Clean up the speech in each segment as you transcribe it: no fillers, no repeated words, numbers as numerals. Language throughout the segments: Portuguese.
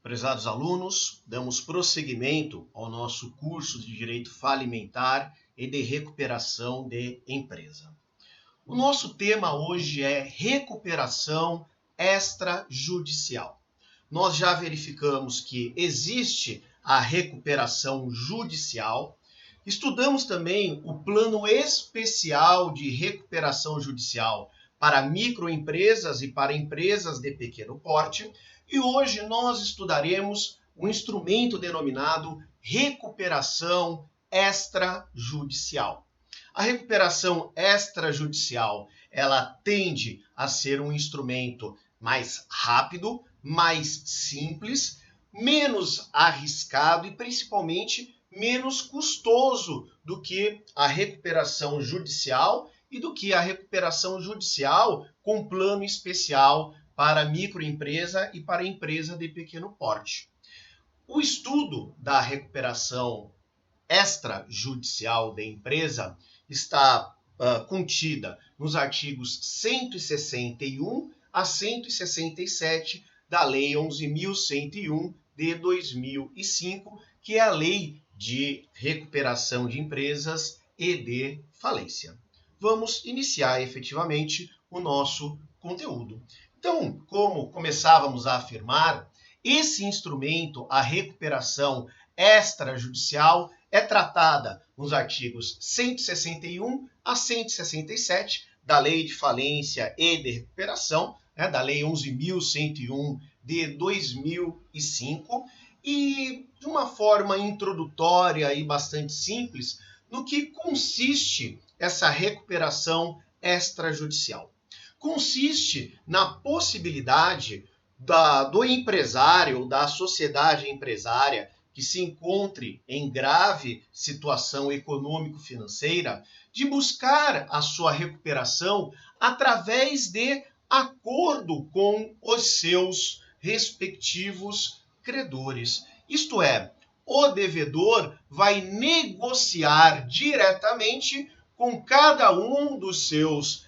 Prezados alunos, damos prosseguimento ao nosso curso de Direito Falimentar e de Recuperação de Empresa. O nosso tema hoje é recuperação extrajudicial. Nós já verificamos que existe a recuperação judicial. Estudamos também o plano especial de recuperação judicial para microempresas e para empresas de pequeno porte. E hoje nós estudaremos um instrumento denominado recuperação extrajudicial. A recuperação extrajudicial, ela tende a ser um instrumento mais rápido, mais simples, menos arriscado e principalmente menos custoso do que a recuperação judicial e do que a recuperação judicial com plano especial para microempresa e para empresa de pequeno porte. O estudo da recuperação extrajudicial da empresa está contida nos artigos 161 a 167 da Lei 11.101 de 2005, que é a Lei de Recuperação de Empresas e de Falência. Vamos iniciar efetivamente o nosso conteúdo. Então, como começávamos a afirmar, esse instrumento, a recuperação extrajudicial, é tratada nos artigos 161 a 167 da Lei de Falência e de Recuperação, da Lei 11.101 de 2005, e de uma forma introdutória e bastante simples, no que consiste essa recuperação extrajudicial. Consiste na possibilidade do empresário, da sociedade empresária, que se encontre em grave situação econômico-financeira, de buscar a sua recuperação através de acordo com os seus respectivos credores. Isto é, o devedor vai negociar diretamente com cada um dos seus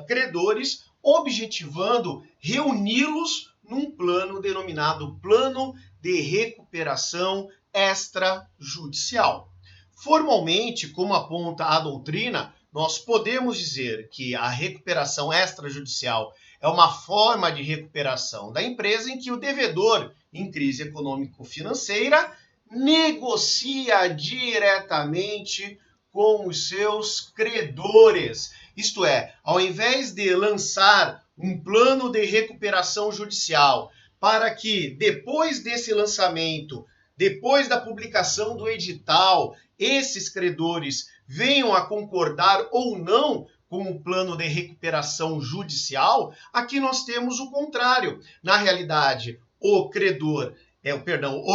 credores, objetivando reuni-los num plano denominado Plano de Recuperação Extrajudicial. Formalmente, como aponta a doutrina, nós podemos dizer que a recuperação extrajudicial é uma forma de recuperação da empresa em que o devedor, em crise econômico-financeira, negocia diretamente com os seus credores. Isto é, ao invés de lançar um plano de recuperação judicial para que, depois desse lançamento, depois da publicação do edital, esses credores venham a concordar ou não com o plano de recuperação judicial, aqui nós temos o contrário. Na realidade, o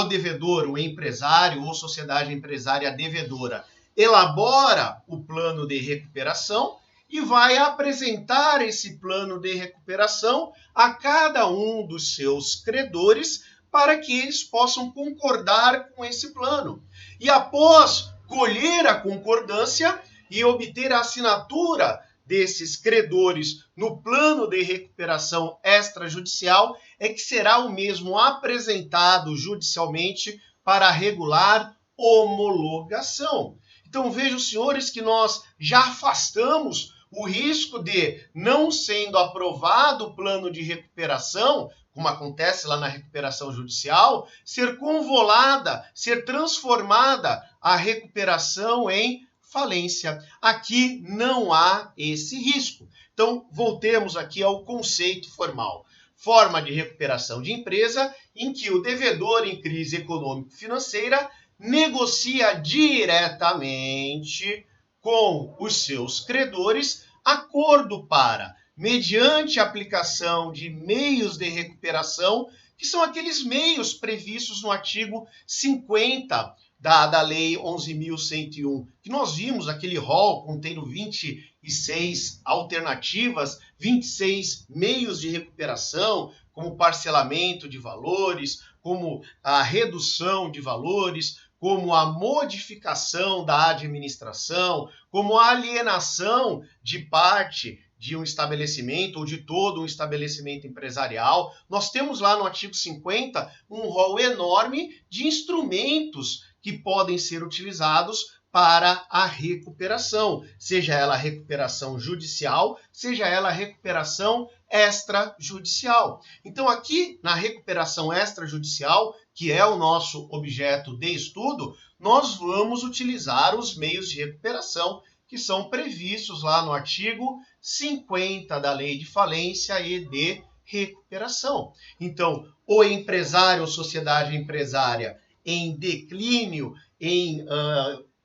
devedor, o empresário ou sociedade empresária devedora, elabora o plano de recuperação e vai apresentar esse plano de recuperação a cada um dos seus credores para que eles possam concordar com esse plano. E após colher a concordância e obter a assinatura desses credores no plano de recuperação extrajudicial, é que será o mesmo apresentado judicialmente para a regular homologação. Então vejam, senhores, que nós já afastamos o risco de, não sendo aprovado o plano de recuperação, como acontece lá na recuperação judicial, ser convolada, ser transformada a recuperação em falência. Aqui não há esse risco. Então, voltemos aqui ao conceito formal. Forma de recuperação de empresa em que o devedor em crise econômico-financeira negocia diretamente com os seus credores acordo para, mediante a aplicação de meios de recuperação, que são aqueles meios previstos no artigo 50 da Lei 11.101, que nós vimos aquele rol contendo 26 alternativas, 26 meios de recuperação, como parcelamento de valores, como a redução de valores, como a modificação da administração, como a alienação de parte de um estabelecimento ou de todo um estabelecimento empresarial. Nós temos lá no artigo 50 um rol enorme de instrumentos que podem ser utilizados para a recuperação, seja ela recuperação judicial, seja ela recuperação extrajudicial. Então aqui na recuperação extrajudicial, que é o nosso objeto de estudo, nós vamos utilizar os meios de recuperação que são previstos lá no artigo 50 da Lei de Falência e de Recuperação. Então, o empresário ou sociedade empresária em declínio, em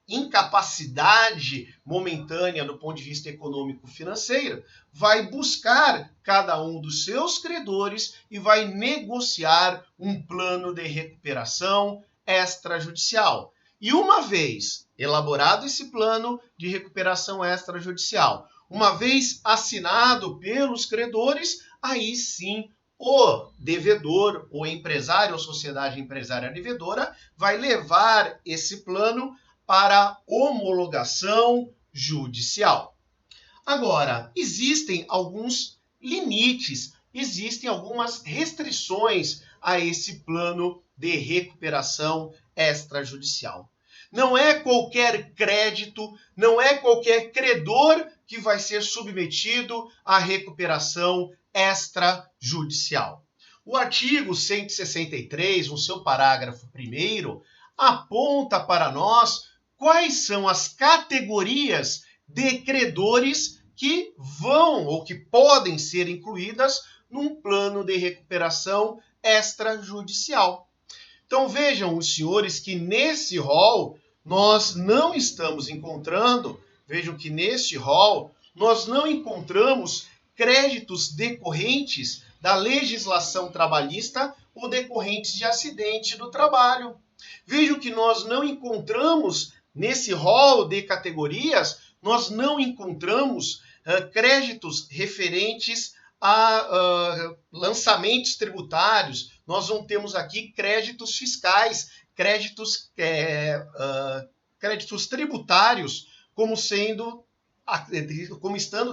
incapacidade momentânea do ponto de vista econômico-financeiro, vai buscar cada um dos seus credores e vai negociar um plano de recuperação extrajudicial. E uma vez elaborado esse plano de recuperação extrajudicial, uma vez assinado pelos credores, aí sim o devedor, o empresário ou sociedade empresária devedora vai levar esse plano para homologação judicial. Agora, existem alguns limites, existem algumas restrições a esse plano de recuperação extrajudicial. Não é qualquer crédito, não é qualquer credor que vai ser submetido à recuperação extrajudicial. O artigo 163, no seu parágrafo 1º, aponta para nós quais são as categorias de credores que vão ou que podem ser incluídas num plano de recuperação extrajudicial. Então vejam os senhores que nesse rol nós não estamos encontrando, vejam que neste rol nós não encontramos créditos decorrentes da legislação trabalhista ou decorrentes de acidente do trabalho. Vejam que nós não encontramos nesse rol de categorias, nós não encontramos créditos referentes a lançamentos tributários, nós não temos aqui créditos fiscais, créditos tributários, como estando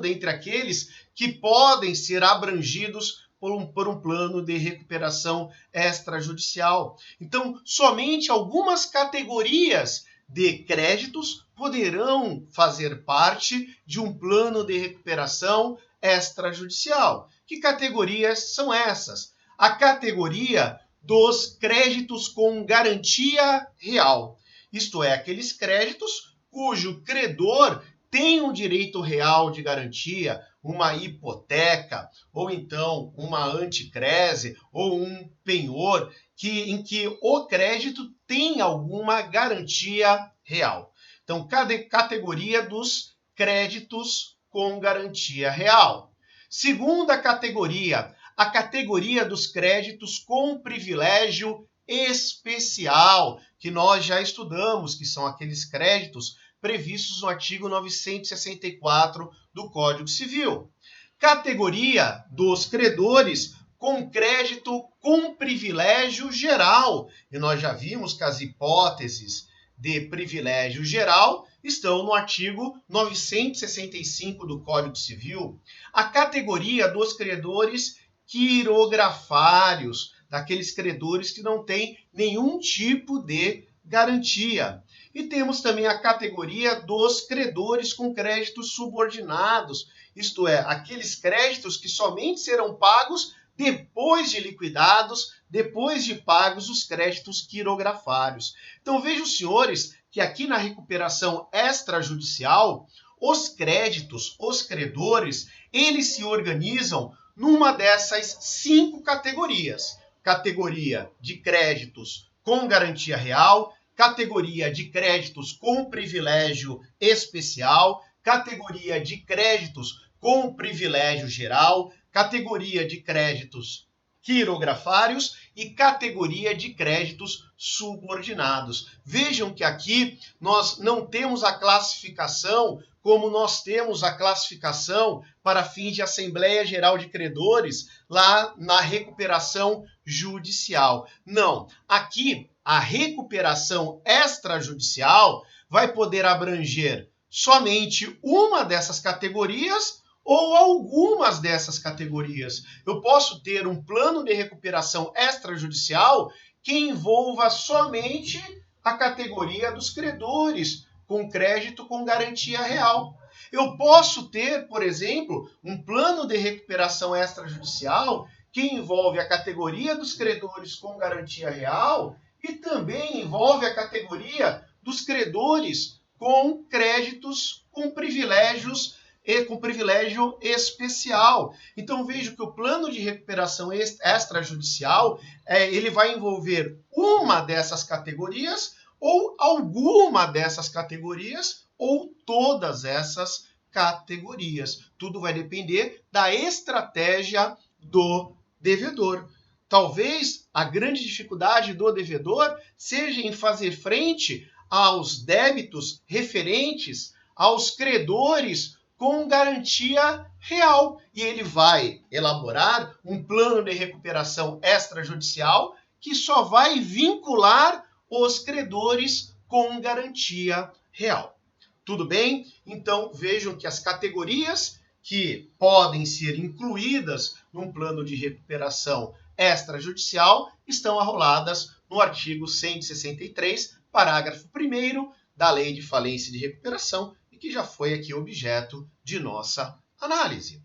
dentre aqueles que podem ser abrangidos por um plano de recuperação extrajudicial. Então, somente algumas categorias de créditos poderão fazer parte de um plano de recuperação extrajudicial. Que categorias são essas? A categoria dos créditos com garantia real, isto é, aqueles créditos cujo credor tem um direito real de garantia, uma hipoteca, ou então uma anticrese, ou um penhor, em que o crédito tem alguma garantia real. Então, categoria dos créditos com garantia real. Segunda categoria, a categoria dos créditos com privilégio especial, que nós já estudamos, que são aqueles créditos previstos no artigo 964 do Código Civil. Categoria dos credores com crédito com privilégio geral. E nós já vimos que as hipóteses de privilégio geral estão no artigo 965 do Código Civil. A categoria dos credores quirografários, daqueles credores que não têm nenhum tipo de garantia. E temos também a categoria dos credores com créditos subordinados, isto é, aqueles créditos que somente serão pagos depois de liquidados, depois de pagos os créditos quirografários. Então vejam, senhores, que aqui na recuperação extrajudicial, os créditos, os credores, eles se organizam numa dessas 5 categorias. Categoria de créditos com garantia real, categoria de créditos com privilégio especial, categoria de créditos com privilégio geral, categoria de créditos quirografários e categoria de créditos subordinados. Vejam que aqui nós não temos a classificação como nós temos a classificação para fins de Assembleia Geral de Credores lá na recuperação judicial. Não, aqui a recuperação extrajudicial vai poder abranger somente uma dessas categorias ou algumas dessas categorias. Eu posso ter um plano de recuperação extrajudicial que envolva somente a categoria dos credores, com crédito com garantia real. Eu posso ter, por exemplo, um plano de recuperação extrajudicial que envolve a categoria dos credores com garantia real e também envolve a categoria dos credores com créditos com privilégios e com privilégio especial. Então vejo que o plano de recuperação extrajudicial ele vai envolver uma dessas categorias ou alguma dessas categorias ou todas essas categorias. Tudo vai depender da estratégia do devedor. Talvez a grande dificuldade do devedor seja em fazer frente aos débitos referentes aos credores com garantia real. E ele vai elaborar um plano de recuperação extrajudicial que só vai vincular os credores com garantia real. Tudo bem? Então vejam que as categorias que podem ser incluídas num plano de recuperação extrajudicial estão arroladas no artigo 163, parágrafo 1º da Lei de Falência e de Recuperação, e que já foi aqui objeto de nossa análise.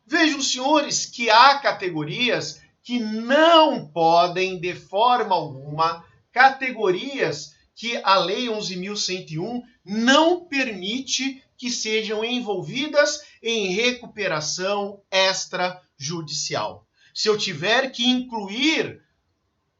Vejam, senhores, que há categorias que não podem, de forma alguma, categorias que a Lei 11.101 não permite que sejam envolvidas em recuperação extrajudicial. Se eu tiver que incluir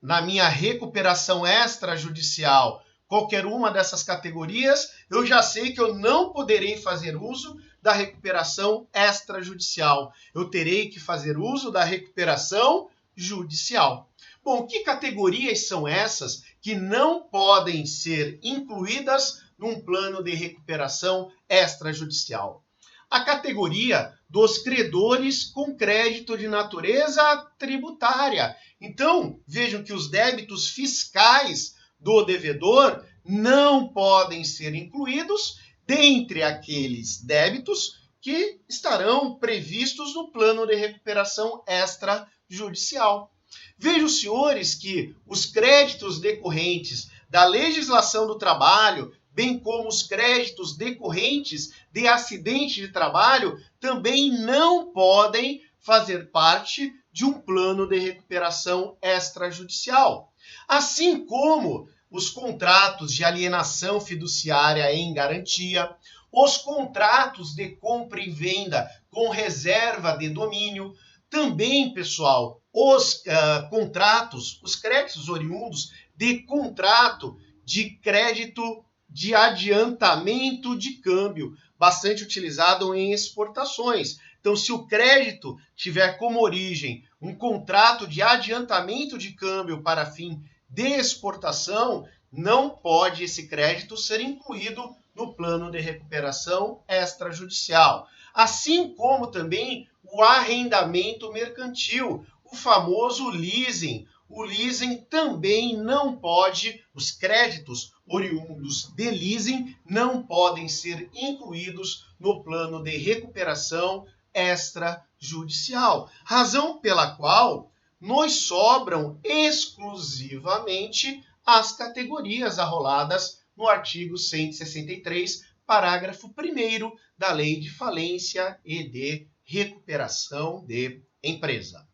na minha recuperação extrajudicial qualquer uma dessas categorias, eu já sei que eu não poderei fazer uso da recuperação extrajudicial. Eu terei que fazer uso da recuperação judicial. Bom, que categorias são essas que não podem ser incluídas num plano de recuperação extrajudicial? A categoria dos credores com crédito de natureza tributária. Então, vejam que os débitos fiscais do devedor não podem ser incluídos dentre aqueles débitos que estarão previstos no plano de recuperação extrajudicial. Vejam, senhores, que os créditos decorrentes da legislação do trabalho, bem como os créditos decorrentes de acidente de trabalho, também não podem fazer parte de um plano de recuperação extrajudicial. Assim como os contratos de alienação fiduciária em garantia, os contratos de compra e venda com reserva de domínio, também, pessoal, os contratos, os créditos oriundos de contrato de crédito de adiantamento de câmbio, bastante utilizado em exportações. Então, se o crédito tiver como origem um contrato de adiantamento de câmbio para fim de exportação, não pode esse crédito ser incluído no plano de recuperação extrajudicial. Assim como também o arrendamento mercantil, o famoso leasing. O leasing também não pode, os créditos oriundos de leasing não podem ser incluídos no plano de recuperação extrajudicial. Razão pela qual nos sobram exclusivamente as categorias arroladas no artigo 163, parágrafo 1º da Lei de Falência e de Recuperação de Empresa.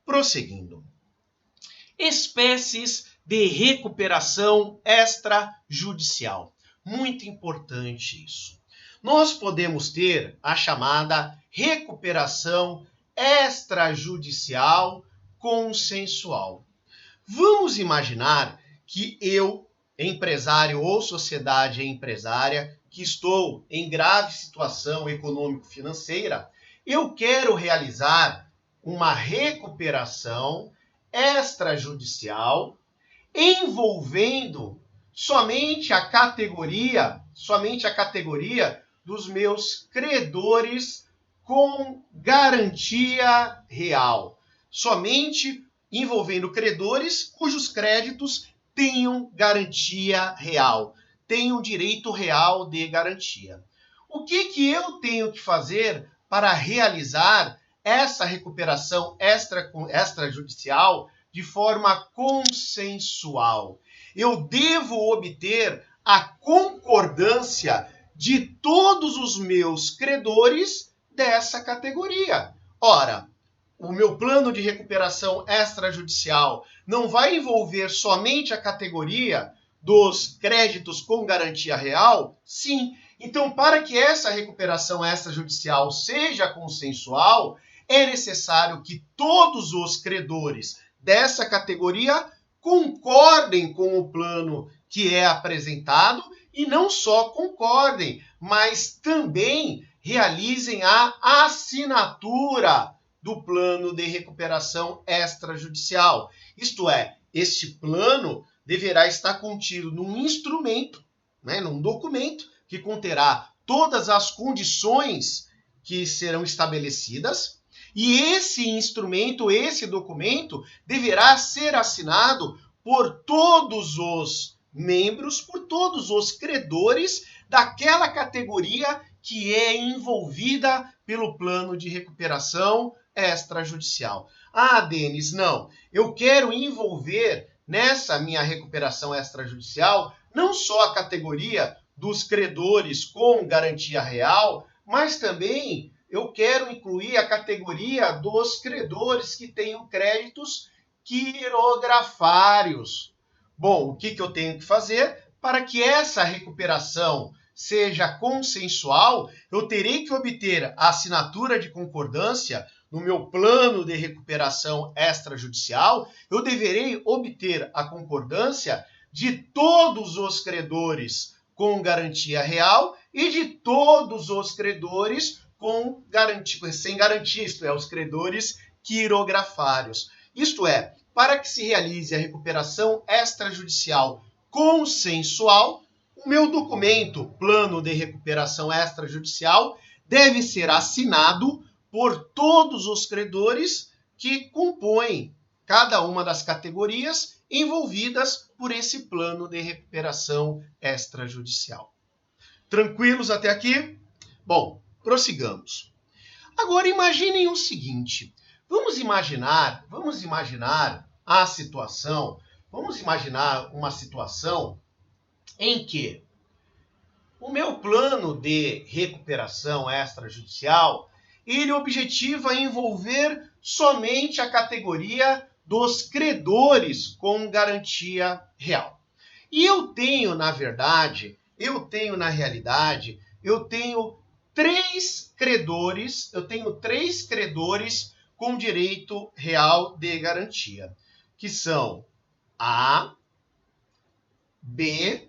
Prosseguindo. Espécies de recuperação extrajudicial. Muito importante isso. Nós podemos ter a chamada recuperação extrajudicial consensual. Vamos imaginar que eu, empresário ou sociedade empresária, que estou em grave situação econômico-financeira, eu quero realizar uma recuperação extrajudicial envolvendo somente a categoria dos meus credores com garantia real. Somente envolvendo credores cujos créditos tenham garantia real, tenham direito real de garantia. O que eu tenho que fazer para realizar essa recuperação extrajudicial de forma consensual. Eu devo obter a concordância de todos os meus credores dessa categoria. Ora, o meu plano de recuperação extrajudicial não vai envolver somente a categoria dos créditos com garantia real? Sim. Então, para que essa recuperação extrajudicial seja consensual, é necessário que todos os credores dessa categoria concordem com o plano que é apresentado e não só concordem, mas também realizem a assinatura do plano de recuperação extrajudicial. Isto é, este plano deverá estar contido num instrumento, num documento, que conterá todas as condições que serão estabelecidas, e esse instrumento, esse documento, deverá ser assinado por todos os membros, por todos os credores daquela categoria que é envolvida pelo plano de recuperação extrajudicial. Ah, Denis, não. Eu quero envolver nessa minha recuperação extrajudicial não só a categoria dos credores com garantia real, mas também eu quero incluir a categoria dos credores que tenham créditos quirografários. Bom, o que eu tenho que fazer? Para que essa recuperação seja consensual, eu terei que obter a assinatura de concordância no meu plano de recuperação extrajudicial. Eu deverei obter a concordância de todos os credores com garantia real e de todos os credores com garantia, sem garantia, isto é, os credores quirografários. Isto é, para que se realize a recuperação extrajudicial consensual, o meu documento, plano de recuperação extrajudicial, deve ser assinado por todos os credores que compõem cada uma das categorias envolvidas por esse plano de recuperação extrajudicial. Tranquilos até aqui? Bom, prossigamos. Agora imaginem o seguinte, vamos imaginar a situação, vamos imaginar uma situação em que o meu plano de recuperação extrajudicial, ele objetiva envolver somente a categoria dos credores com garantia real. E eu tenho, na realidade, três credores com direito real de garantia, que são A, B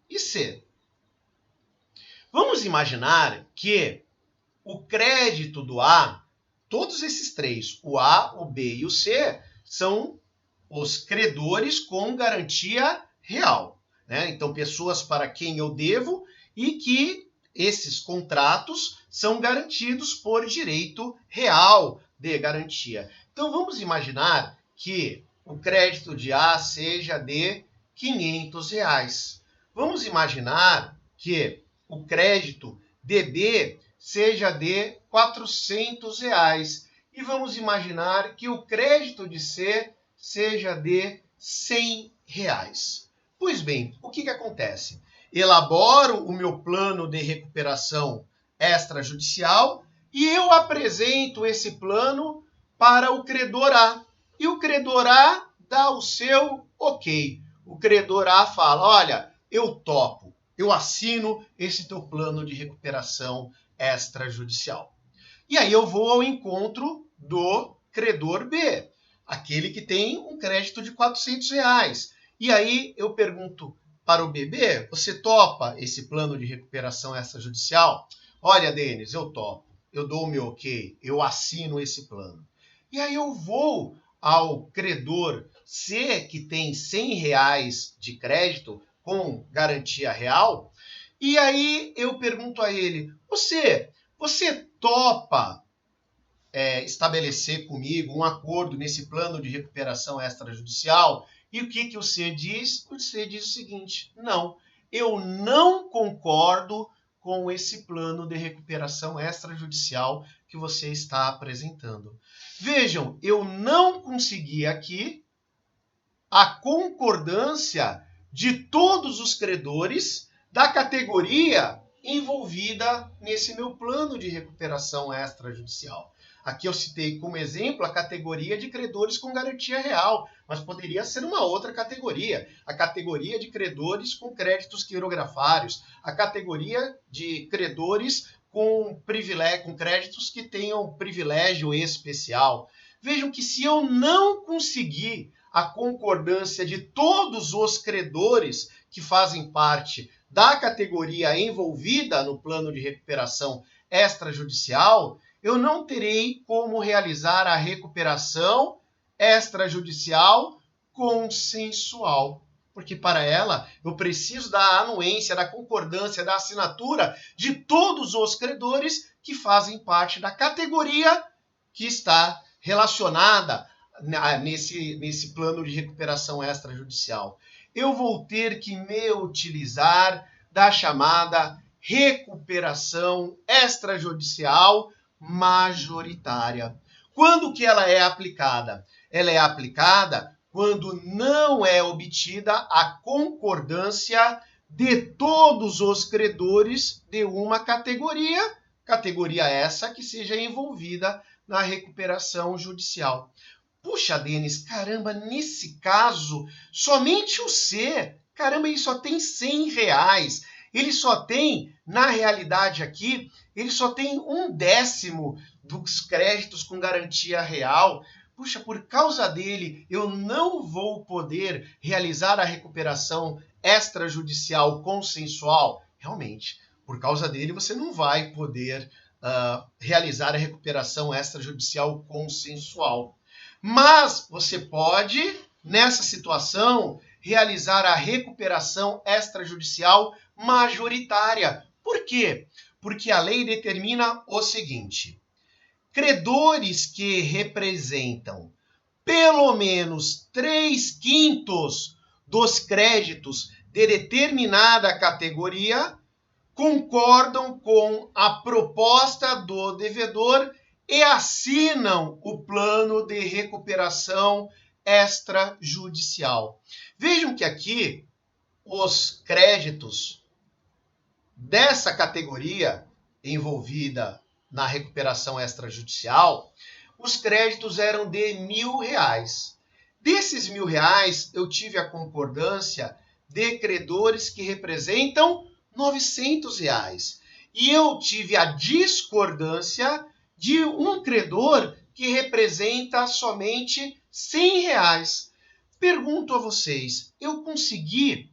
e C. Vamos imaginar que o crédito do A, todos esses três, o A, o B e o C, são os credores com garantia real, né? Então, pessoas para quem eu devo e que esses contratos são garantidos por direito real de garantia. Então, vamos imaginar que o crédito de A seja de R$500. Vamos imaginar que o crédito de B seja de R$400. E vamos imaginar que o crédito de C seja de R$100. Pois bem, o que acontece? Elaboro o meu plano de recuperação extrajudicial e eu apresento esse plano para o credor A. E o credor A dá o seu ok. O credor A fala, olha, eu topo, eu assino esse teu plano de recuperação extrajudicial. E aí eu vou ao encontro do credor B, aquele que tem um crédito de R$400. E aí eu pergunto para o BB, você topa esse plano de recuperação extrajudicial? Olha, Denis, eu topo, eu dou o meu ok, eu assino esse plano. E aí eu vou ao credor C, que tem R$100 de crédito com garantia real, e aí eu pergunto a ele, você topa estabelecer comigo um acordo nesse plano de recuperação extrajudicial? E o que o C diz? O C diz o seguinte, não, eu não concordo com esse plano de recuperação extrajudicial que você está apresentando. Vejam, eu não consegui aqui a concordância de todos os credores da categoria envolvida nesse meu plano de recuperação extrajudicial. Aqui eu citei como exemplo a categoria de credores com garantia real, mas poderia ser uma outra categoria. A categoria de credores com créditos quirografários, a categoria de credores com privilégio, com créditos que tenham privilégio especial. Vejam que se eu não conseguir a concordância de todos os credores que fazem parte da categoria envolvida no plano de recuperação extrajudicial, eu não terei como realizar a recuperação extrajudicial consensual. Porque para ela, eu preciso da anuência, da concordância, da assinatura de todos os credores que fazem parte da categoria que está relacionada nesse plano de recuperação extrajudicial. Eu vou ter que me utilizar da chamada recuperação extrajudicial majoritária. Quando que ela é aplicada? Ela é aplicada quando não é obtida a concordância de todos os credores de uma categoria essa que seja envolvida na recuperação judicial. Puxa, Denis, caramba, nesse caso, somente o C, caramba, ele só tem R$100. Ele só tem, na realidade aqui, ele só tem 1/10 dos créditos com garantia real. Puxa, por causa dele, eu não vou poder realizar a recuperação extrajudicial consensual. Realmente, por causa dele, você não vai poder realizar a recuperação extrajudicial consensual. Mas você pode, nessa situação, realizar a recuperação extrajudicial majoritária. Por quê? Porque a lei determina o seguinte: credores que representam pelo menos 3/5 dos créditos de determinada categoria concordam com a proposta do devedor e assinam o plano de recuperação extrajudicial. Vejam que aqui os créditos dessa categoria envolvida na recuperação extrajudicial, os créditos eram de R$1.000. Desses R$1.000, eu tive a concordância de credores que representam R$900. E eu tive a discordância de um credor que representa somente R$100. Pergunto a vocês, eu consegui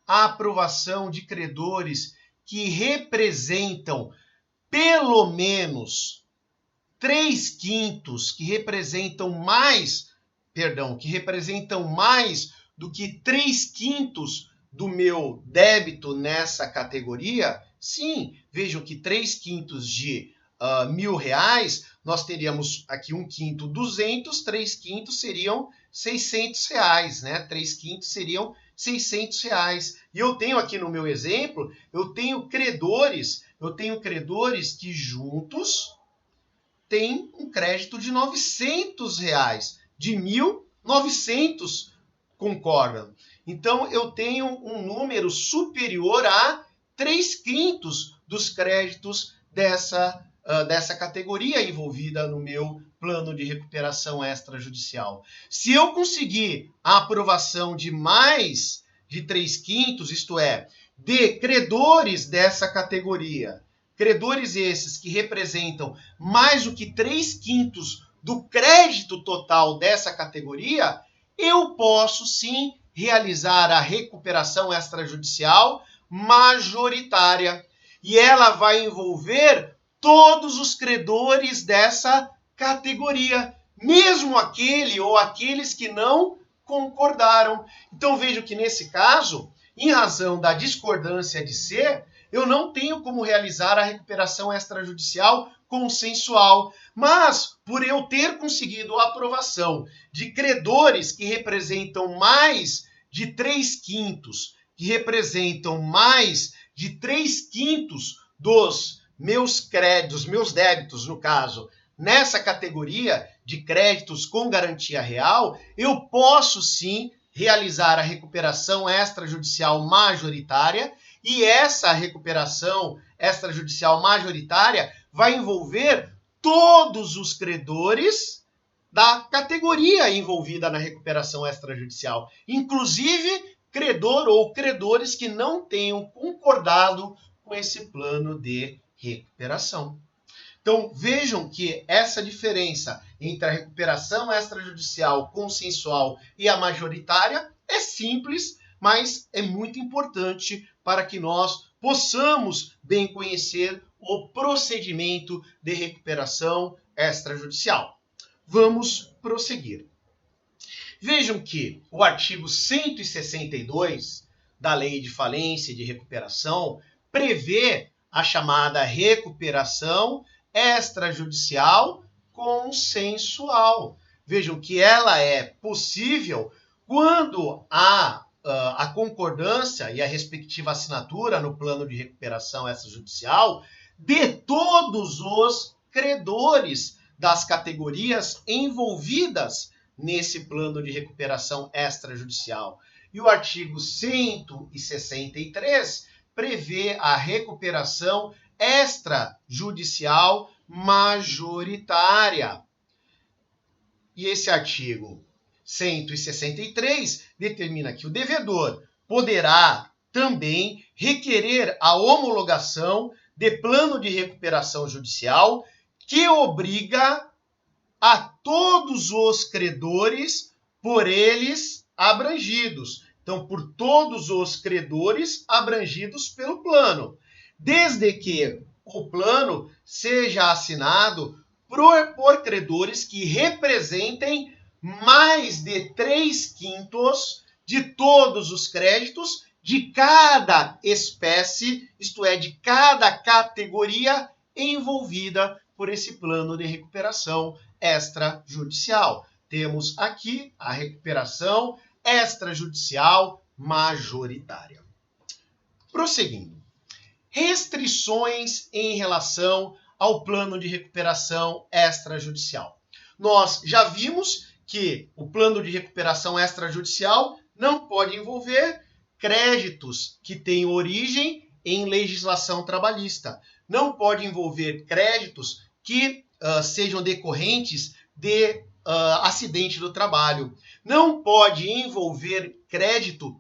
a aprovação de credores que representam pelo menos 3/5, que representam mais do que 3/5 do meu débito nessa categoria? Sim, vejam que 3/5 de R$1.000, nós teríamos aqui 1/5 200, 3/5 seriam R$600, né? 3/5 seriam R$600. E eu tenho aqui no meu exemplo, eu tenho credores que juntos têm um crédito de R$900. De 1.900 concordam. Então, eu tenho um número superior a 3/5 dos créditos dessa categoria envolvida no meu plano de recuperação extrajudicial. Se eu conseguir a aprovação de mais de 3/5, isto é, de credores dessa categoria, credores esses que representam mais do que 3/5 do crédito total dessa categoria, eu posso sim realizar a recuperação extrajudicial majoritária. E ela vai envolver todos os credores dessa categoria, mesmo aquele ou aqueles que não concordaram. Então vejo que nesse caso, em razão da discordância de C, eu não tenho como realizar a recuperação extrajudicial consensual. Mas, por eu ter conseguido a aprovação de credores que representam mais de 3/5, que representam mais de 3/5 dos meus débitos, no caso, nessa categoria de créditos com garantia real, eu posso sim realizar a recuperação extrajudicial majoritária, e essa recuperação extrajudicial majoritária vai envolver todos os credores da categoria envolvida na recuperação extrajudicial, inclusive credor ou credores que não tenham concordado com esse plano de recuperação. Então, vejam que essa diferença entre a recuperação extrajudicial consensual e a majoritária é simples, mas é muito importante para que nós possamos bem conhecer o procedimento de recuperação extrajudicial. Vamos prosseguir. Vejam que o artigo 162 da Lei de Falência e de Recuperação prevê a chamada recuperação extrajudicial consensual. Vejam que ela é possível quando há a concordância e a respectiva assinatura no plano de recuperação extrajudicial de todos os credores das categorias envolvidas nesse plano de recuperação extrajudicial. E o artigo 163 prevê a recuperação extrajudicial majoritária. E esse artigo 163 determina que o devedor poderá também requerer a homologação de plano de recuperação judicial que obriga a todos os credores por eles abrangidos. Então, por todos os credores abrangidos pelo plano, desde que o plano seja assinado por credores que representem mais de 3/5 de todos os créditos de cada espécie, isto é, de cada categoria envolvida por esse plano de recuperação extrajudicial. Temos aqui a recuperação extrajudicial majoritária. Prosseguindo. Restrições em relação ao plano de recuperação extrajudicial. Nós já vimos que o plano de recuperação extrajudicial não pode envolver créditos que têm origem em legislação trabalhista. Não pode envolver créditos que sejam decorrentes de acidente do trabalho. Não pode envolver crédito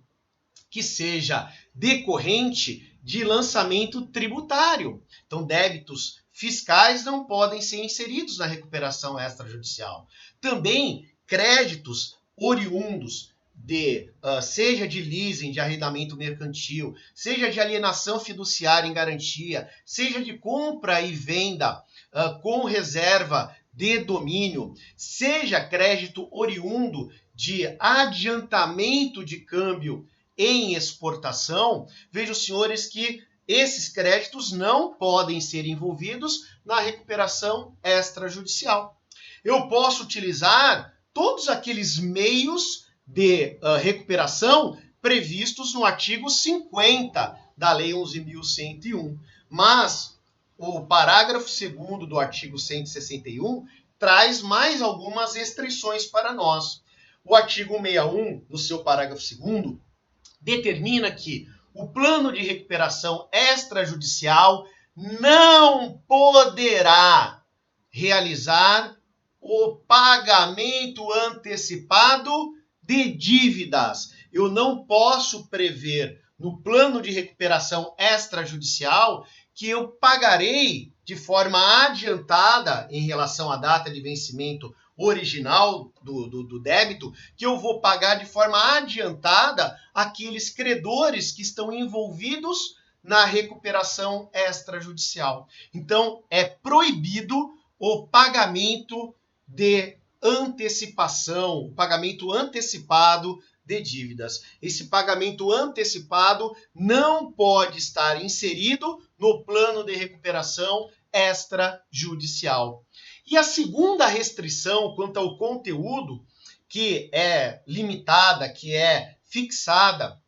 que seja decorrente de lançamento tributário. Então, débitos fiscais não podem ser inseridos na recuperação extrajudicial. Também créditos oriundos de, seja de leasing, de arrendamento mercantil, seja de alienação fiduciária em garantia, seja de compra e venda com reserva de domínio, seja crédito oriundo de adiantamento de câmbio em exportação, vejam, senhores, que esses créditos não podem ser envolvidos na recuperação extrajudicial. Eu posso utilizar todos aqueles meios de recuperação previstos no artigo 50 da Lei 11.101, mas o parágrafo 2º do artigo 161 traz mais algumas restrições para nós. O artigo 61, no seu parágrafo 2º, determina que o plano de recuperação extrajudicial não poderá realizar o pagamento antecipado de dívidas. Eu não posso prever no plano de recuperação extrajudicial que eu pagarei de forma adiantada em relação à data de vencimento original do débito, que eu vou pagar de forma adiantada aqueles credores que estão envolvidos na recuperação extrajudicial. Então, é proibido o pagamento de antecipação, o pagamento antecipado de dívidas. Esse pagamento antecipado não pode estar inserido no plano de recuperação extrajudicial. E a segunda restrição quanto ao conteúdo, que é limitada, que é fixada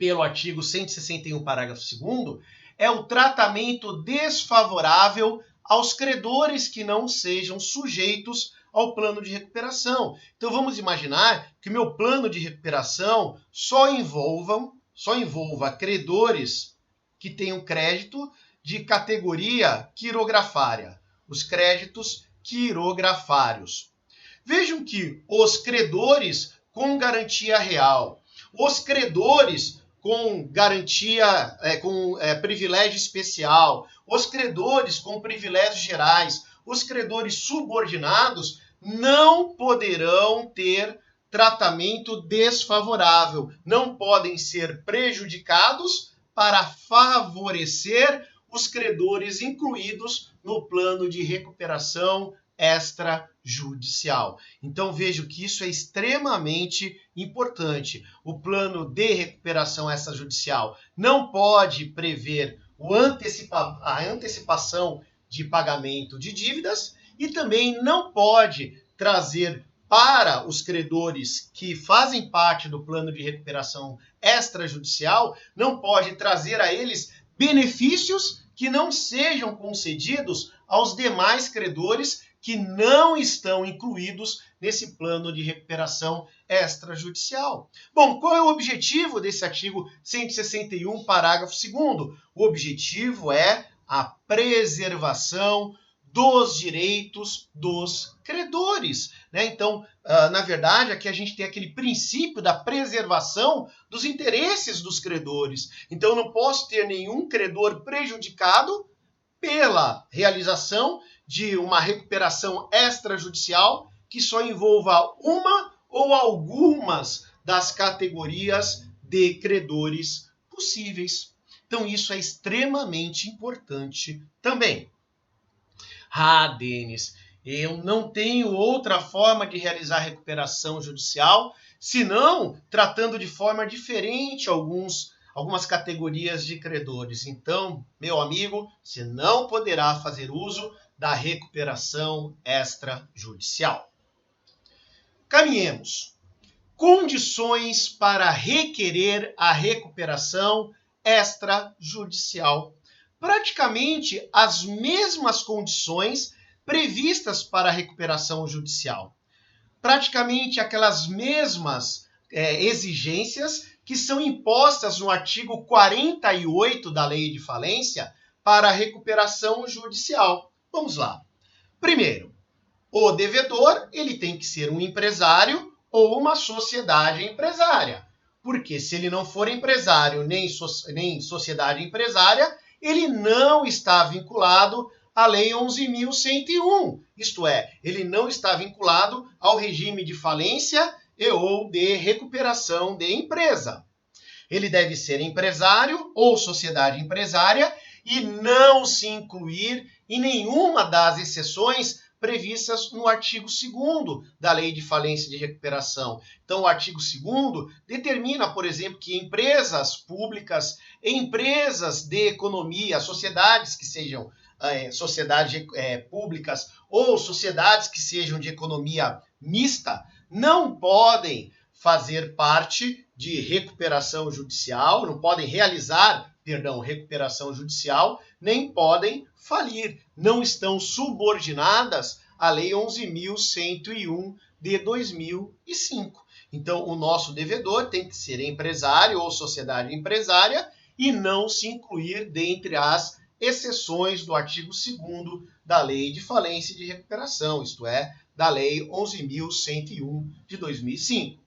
pelo artigo 161, parágrafo 2º, é o tratamento desfavorável aos credores que não sejam sujeitos ao plano de recuperação. Então vamos imaginar que o meu plano de recuperação só envolva credores que tenham crédito de categoria quirografária, os créditos quirografários. Vejam que os credores com garantia real, os credores com garantia, privilégio especial, os credores com privilégios gerais, os credores subordinados não poderão ter tratamento desfavorável, não podem ser prejudicados para favorecer os credores incluídos no plano de recuperação extrajudicial. Então vejo que isso é extremamente importante. O plano de recuperação extrajudicial não pode prever a antecipação de pagamento de dívidas e também não pode trazer para os credores que fazem parte do plano de recuperação extrajudicial, não pode trazer a eles benefícios que não sejam concedidos aos demais credores que não estão incluídos nesse plano de recuperação extrajudicial. Bom, qual é o objetivo desse artigo 161, parágrafo 2º? O objetivo é a preservação dos direitos dos credores, né? Então, na verdade, aqui a gente tem aquele princípio da preservação dos interesses dos credores. Então, eu não posso ter nenhum credor prejudicado pela realização de uma recuperação extrajudicial que só envolva uma ou algumas das categorias de credores possíveis. Então, isso é extremamente importante também. Denis, eu não tenho outra forma de realizar recuperação judicial, senão tratando de forma diferente algumas categorias de credores. Então, meu amigo, você não poderá fazer uso da recuperação extrajudicial. Caminhemos. Condições para requerer a recuperação extrajudicial. Praticamente as mesmas condições previstas para a recuperação judicial. Praticamente aquelas mesmas exigências que são impostas no artigo 48 da Lei de Falência para a recuperação judicial. Vamos lá. Primeiro, o devedor ele tem que ser um empresário ou uma sociedade empresária. Porque se ele não for empresário nem sociedade empresária, ele não está vinculado à Lei 11.101. Isto é, ele não está vinculado ao regime de falência e ou de recuperação de empresa. Ele deve ser empresário ou sociedade empresária e não se incluir em nenhuma das exceções previstas no artigo 2º da Lei de Falência e de Recuperação. Então, o artigo 2º determina, por exemplo, que empresas públicas, empresas de economia, sociedades que sejam sociedades públicas ou sociedades que sejam de economia mista, não podem fazer parte de recuperação judicial, não podem realizar, recuperação judicial, nem podem falir, não estão subordinadas à Lei 11.101 de 2005. Então, o nosso devedor tem que ser empresário ou sociedade empresária e não se incluir dentre as exceções do artigo 2º da Lei de Falência e de Recuperação, isto é, da Lei 11.101 de 2005.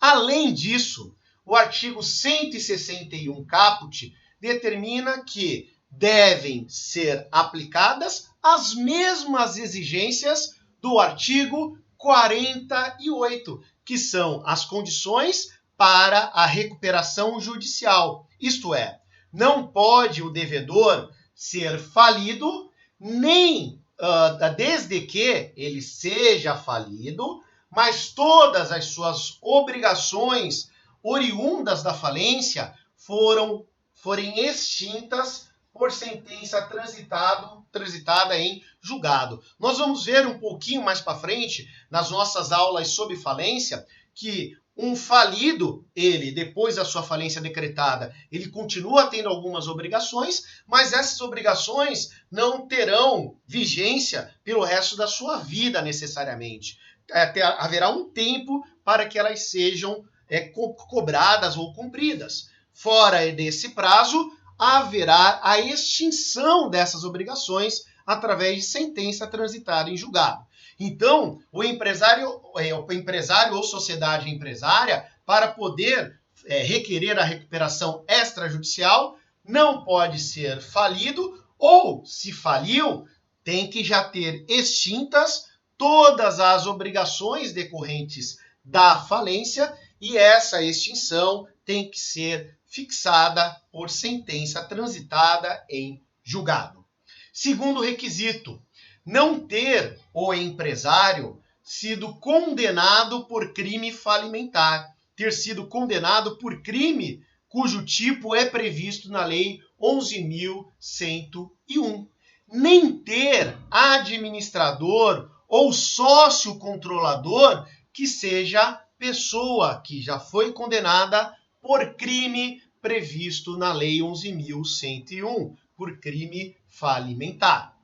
Além disso, o artigo 161 caput determina que devem ser aplicadas as mesmas exigências do artigo 48, que são as condições para a recuperação judicial. Isto é, não pode o devedor ser falido, nem desde que ele seja falido, mas todas as suas obrigações oriundas da falência forem extintas por sentença transitada em julgado. Nós vamos ver um pouquinho mais para frente, nas nossas aulas sobre falência, que Um falido, ele, depois da sua falência decretada, ele continua tendo algumas obrigações, mas essas obrigações não terão vigência pelo resto da sua vida, necessariamente. Haverá um tempo para que elas sejam cobradas ou cumpridas. Fora desse prazo, haverá a extinção dessas obrigações através de sentença transitada em julgado. Então, o empresário ou sociedade empresária, para poder requerer a recuperação extrajudicial, não pode ser falido ou, se faliu, tem que já ter extintas todas as obrigações decorrentes da falência e essa extinção tem que ser fixada por sentença transitada em julgado. Segundo requisito, não ter o empresário sido condenado por crime falimentar, ter sido condenado por crime cujo tipo é previsto na Lei 11.101. Nem ter administrador ou sócio controlador que seja pessoa que já foi condenada por crime previsto na Lei 11.101, por crime falimentar.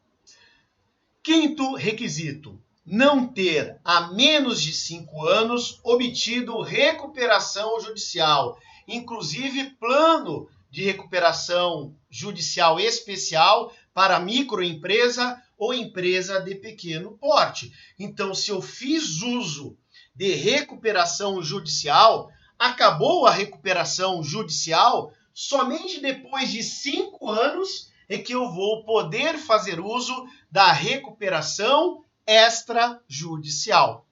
Quinto requisito, não ter há menos de 5 anos obtido recuperação judicial, inclusive plano de recuperação judicial especial para microempresa ou empresa de pequeno porte. Então, se eu fiz uso de recuperação judicial, acabou a recuperação judicial, somente depois de 5 anos é que eu vou poder fazer uso da recuperação extrajudicial.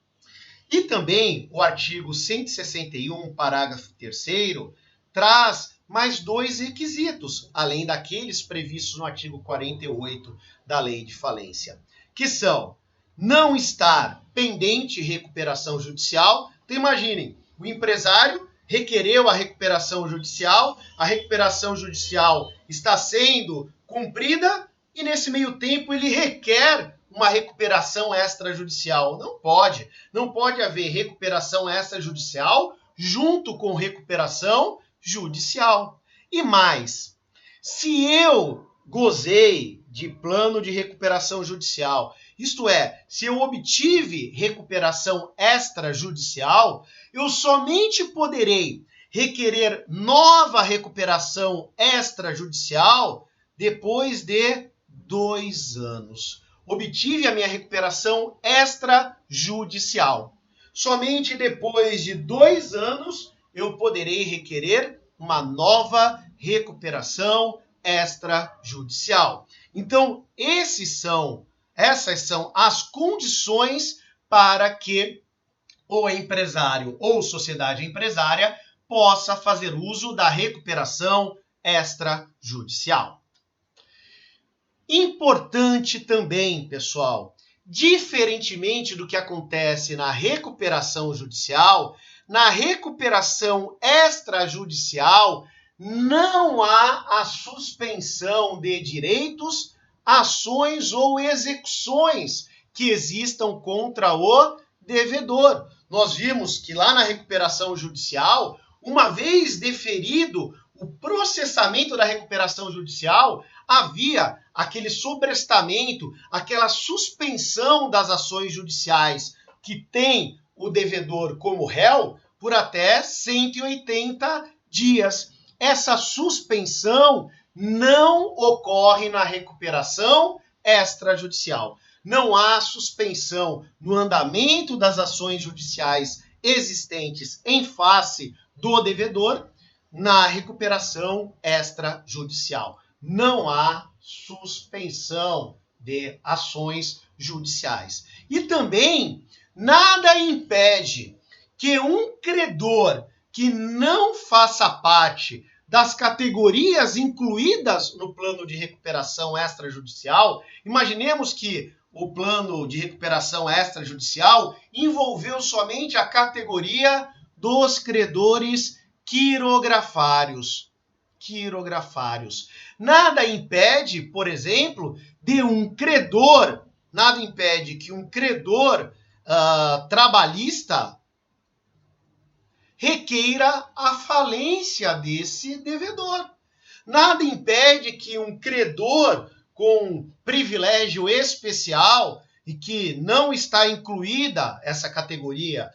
E também o artigo 161, parágrafo 3º, traz mais 2 requisitos, além daqueles previstos no artigo 48 da Lei de Falência, que são não estar pendente recuperação judicial. Então imaginem, o empresário requereu a recuperação judicial está sendo cumprida e nesse meio tempo ele requer uma recuperação extrajudicial. Não pode haver recuperação extrajudicial junto com recuperação judicial. E mais, se eu gozei de plano de recuperação judicial, isto é, se eu obtive recuperação extrajudicial, eu somente poderei requerer nova recuperação extrajudicial depois de 2 anos. Obtive a minha recuperação extrajudicial. Somente depois de 2 anos eu poderei requerer uma nova recuperação extrajudicial. Então, essas são as condições para que o empresário ou sociedade empresária possa fazer uso da recuperação extrajudicial. Importante também, pessoal, diferentemente do que acontece na recuperação judicial, na recuperação extrajudicial não há a suspensão de direitos, ações ou execuções que existam contra o devedor. Nós vimos que lá na recuperação judicial, uma vez deferido o processamento da recuperação judicial, havia aquele sobrestamento, aquela suspensão das ações judiciais que tem o devedor como réu por até 180 dias. Essa suspensão não ocorre na recuperação extrajudicial. Não há suspensão no andamento das ações judiciais existentes em face do devedor na recuperação extrajudicial. Não há suspensão de ações judiciais. E também nada impede que um credor que não faça parte das categorias incluídas no plano de recuperação extrajudicial, imaginemos que o plano de recuperação extrajudicial envolveu somente a categoria dos credores quirografários. Nada impede, por exemplo, que um credor trabalhista requeira a falência desse devedor. Nada impede que um credor com privilégio especial e que não está incluída essa categoria,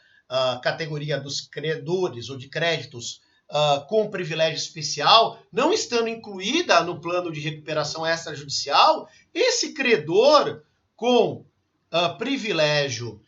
categoria dos credores ou de créditos com privilégio especial, não estando incluída no plano de recuperação extrajudicial, esse credor com privilégio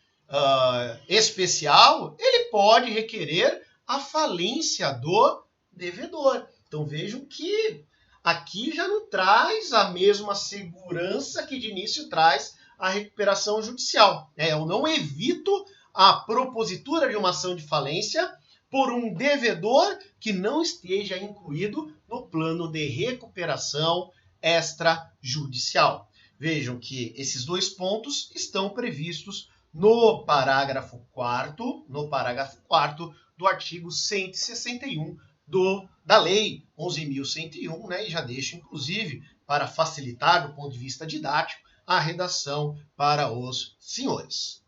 especial, ele pode requerer a falência do devedor. Então vejam que aqui já não traz a mesma segurança que de início traz a recuperação judicial. Eu não evito a propositura de uma ação de falência por um devedor que não esteja incluído no plano de recuperação extrajudicial. Vejam que esses dois pontos estão previstos no parágrafo 4º, do artigo 161 da Lei 11.101, né? E já deixo, inclusive, para facilitar do ponto de vista didático, a redação para os senhores.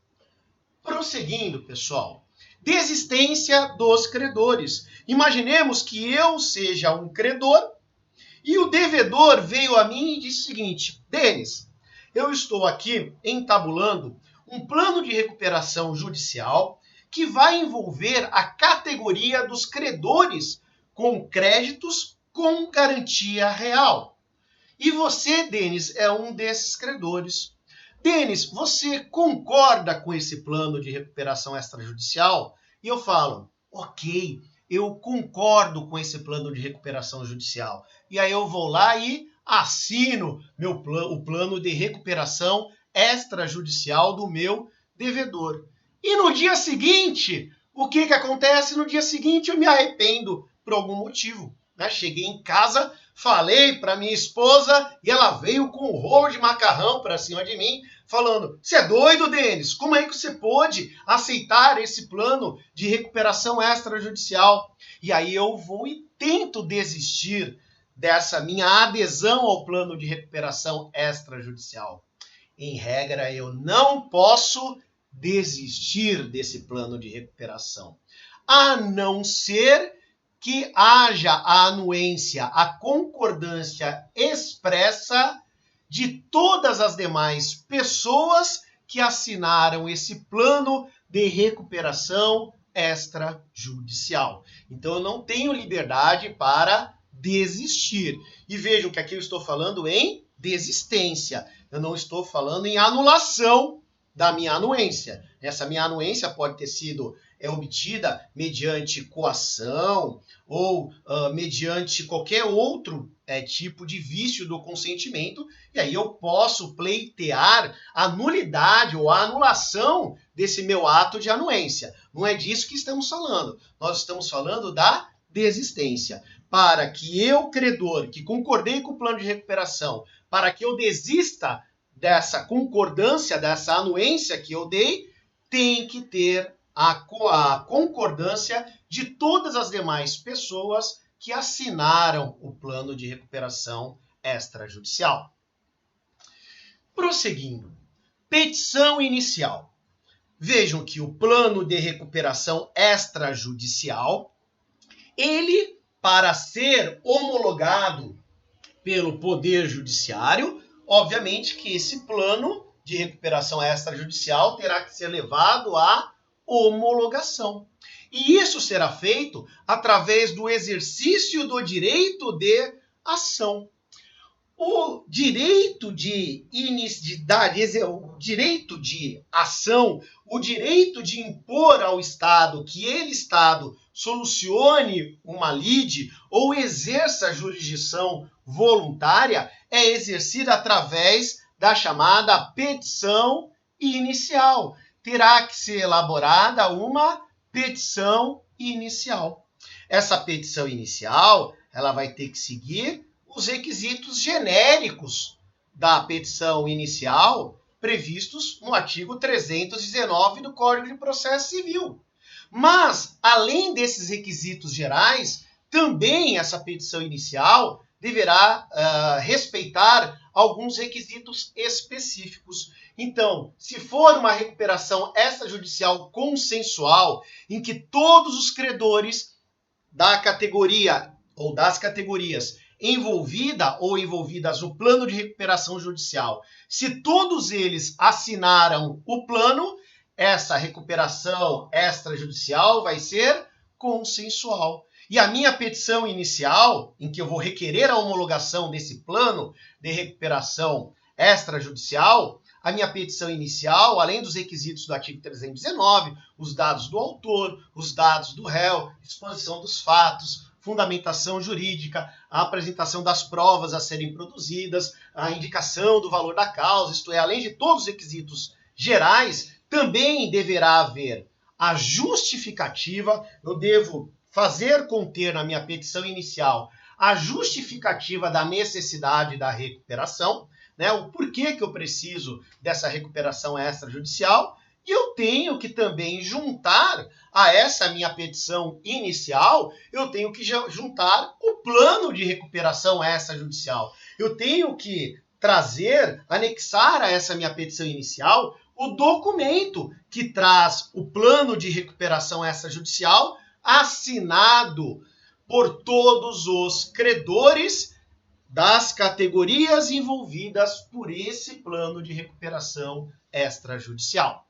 Prosseguindo, pessoal. Desistência dos credores. Imaginemos que eu seja um credor e o devedor veio a mim e disse o seguinte: Denis, eu estou aqui entabulando um plano de recuperação judicial que vai envolver a categoria dos credores com créditos com garantia real. E você, Denis, é um desses credores. Denis, você concorda com esse plano de recuperação extrajudicial? E eu falo, ok, eu concordo com esse plano de recuperação judicial. E aí eu vou lá e assino o plano de recuperação extrajudicial do meu devedor. E no dia seguinte, o que acontece? No dia seguinte eu me arrependo por algum motivo. Cheguei em casa, falei para minha esposa e ela veio com um rolo de macarrão para cima de mim, falando: você é doido, Denis? Como é que você pôde aceitar esse plano de recuperação extrajudicial? E aí eu vou e tento desistir dessa minha adesão ao plano de recuperação extrajudicial. Em regra, eu não posso desistir desse plano de recuperação, a não ser que haja a anuência, a concordância expressa de todas as demais pessoas que assinaram esse plano de recuperação extrajudicial. Então, eu não tenho liberdade para desistir. E vejam que aqui eu estou falando em desistência. Eu não estou falando em anulação da minha anuência. Essa minha anuência pode ter sido obtida mediante coação ou mediante qualquer outro tipo de vício do consentimento, e aí eu posso pleitear a nulidade ou a anulação desse meu ato de anuência. Não é disso que estamos falando. Nós estamos falando da desistência. Para que eu, credor, que concordei com o plano de recuperação, para que eu desista dessa concordância, dessa anuência que eu dei, tem que ter a concordância de todas as demais pessoas que assinaram o plano de recuperação extrajudicial. Prosseguindo. Petição inicial. Vejam que o plano de recuperação extrajudicial, ele, para ser homologado pelo Poder Judiciário, obviamente que esse plano de recuperação extrajudicial terá que ser levado à homologação. E isso será feito através do exercício do direito de ação. O direito de ação, o direito de impor ao Estado que ele, Estado, solucione uma lide ou exerça a jurisdição voluntária é exercido através da chamada petição inicial. Terá que ser elaborada uma petição inicial. Essa petição inicial, ela vai ter que seguir os requisitos genéricos da petição inicial previstos no artigo 319 do Código de Processo Civil. Mas, além desses requisitos gerais, também essa petição inicial deverá respeitar alguns requisitos específicos. Então, se for uma recuperação extrajudicial consensual, em que todos os credores da categoria ou das categorias envolvida ou envolvidas no plano de recuperação judicial, se todos eles assinaram o plano, essa recuperação extrajudicial vai ser consensual. E a minha petição inicial, em que eu vou requerer a homologação desse plano de recuperação extrajudicial, a minha petição inicial, além dos requisitos do artigo 319, os dados do autor, os dados do réu, exposição dos fatos, fundamentação jurídica, a apresentação das provas a serem produzidas, a indicação do valor da causa, isto é, além de todos os requisitos gerais, também deverá haver a justificativa, eu devo fazer conter na minha petição inicial a justificativa da necessidade da recuperação, né, o porquê que eu preciso dessa recuperação extrajudicial, e eu tenho que também juntar a essa minha petição inicial, eu tenho que juntar o plano de recuperação extrajudicial. Eu tenho que trazer, anexar a essa minha petição inicial o documento que traz o plano de recuperação extrajudicial assinado por todos os credores das categorias envolvidas por esse plano de recuperação extrajudicial.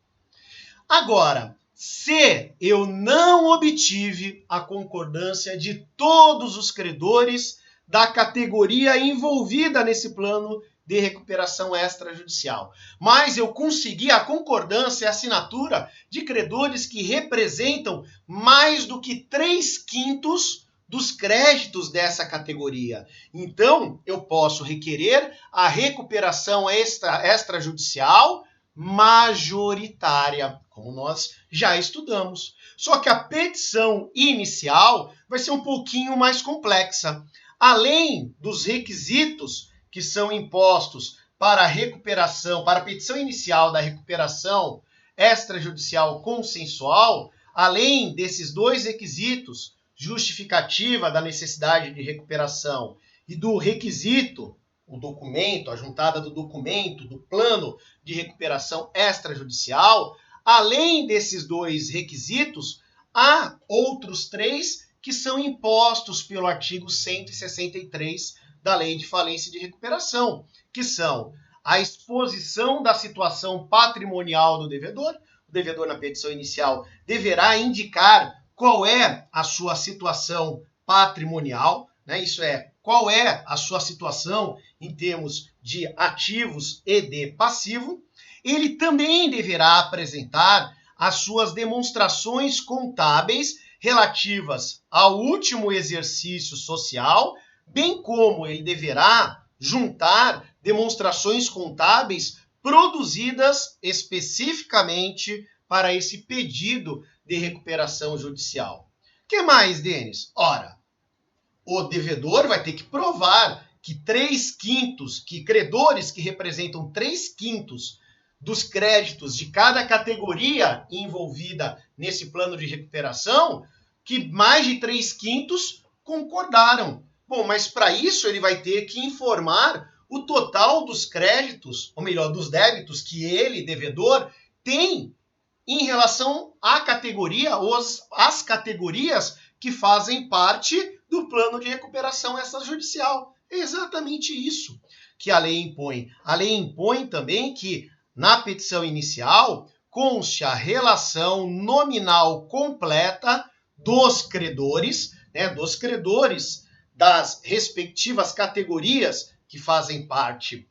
Agora, se eu não obtive a concordância de todos os credores da categoria envolvida nesse plano de recuperação extrajudicial, mas eu consegui a concordância e assinatura de credores que representam mais do que 3/5 dos créditos dessa categoria. Então, eu posso requerer a recuperação extrajudicial majoritária, como nós já estudamos. Só que a petição inicial vai ser um pouquinho mais complexa. Além dos requisitos que são impostos para a recuperação, para a petição inicial da recuperação extrajudicial consensual, além desses dois requisitos, justificativa da necessidade de recuperação e do requisito, o documento, a juntada do documento, do plano de recuperação extrajudicial, além desses dois requisitos, há outros 3 que são impostos pelo artigo 163 da Lei de Falência e de Recuperação, que são a exposição da situação patrimonial do devedor. O devedor, na petição inicial, deverá indicar qual é a sua situação patrimonial, né? Isso é, qual é a sua situação em termos de ativos e de passivo. Ele também deverá apresentar as suas demonstrações contábeis relativas ao último exercício social, bem como ele deverá juntar demonstrações contábeis produzidas especificamente para esse pedido de recuperação judicial. O que mais, Denis? Ora, o devedor vai ter que provar que 3/5, que credores que representam 3/5 dos créditos de cada categoria envolvida nesse plano de recuperação, que mais de 3/5 concordaram. Bom, mas para isso ele vai ter que informar o total dos créditos, ou melhor, dos débitos que ele, devedor, tem em relação à categoria ou às categorias que fazem parte do plano de recuperação extrajudicial. É exatamente isso que a lei impõe. A lei impõe também que, na petição inicial, conste a relação nominal completa dos credores, né, das respectivas categorias que fazem parte